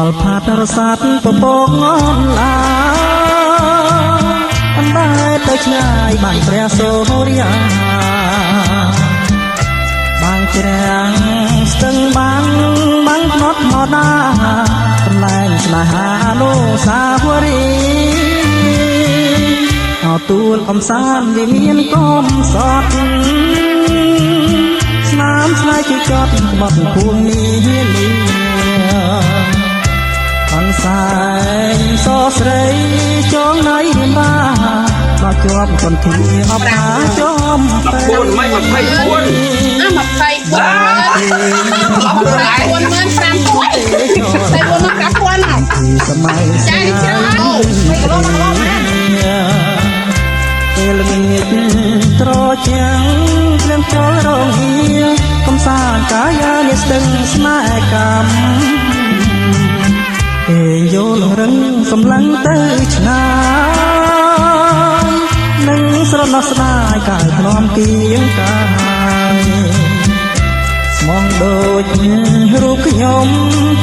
លផាតរសាទពពកងន់ឡាអណ្ដែតទៅឆ្ងាយបានព្រះសូរិយាបាំងជ្រាំងស្ទឹងបាំងផ្នត់មកដាកន្លែងស្នេហាអនុសាវរីយ៍អោទួលកំសាន្តវិមានកុំសត់ស្នាមស្នេហ៍ជាចត់បត់ភួងនេះលីអនសាយសស្រីចងណៃរៀមបាមកជាប់គន្ធាអបថាចំតែ4មិន24អា24 24,500តែ4,500ណាសម័យចាយច្រើនអូមិនគីឡូណាពេលល្ងាចត្រជាំងក្លៀមចូលរងហៀកំសាន្តកាយានេះស្ទឹងស្នេហ៍កម្មគេយល់រឹងសម្លឹងទៅឆ្ងាយនឹងស្រណោះស្ដាយកាយធ្នមគៀងកាយស្មងដូចរូបខ្ញុំ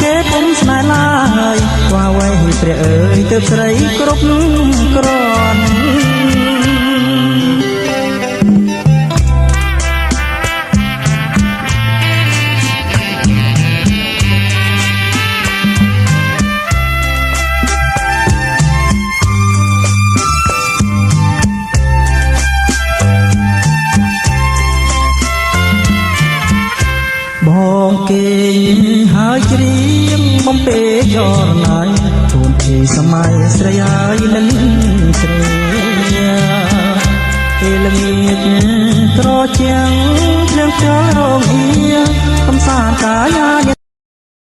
គេពុំស្នេហ៍ឡើយว่าไว้ព្រះអើយទើបស្រីគ្រប់គ្រាន់បងគេហើយច្រៀងបំពេយកណាយជួនជាសម័យស្រីហើយនឹងស្រីពេលល្ងាចត្រជាំងភ្លៀងចូលរងហៀកំសាន្តកាយា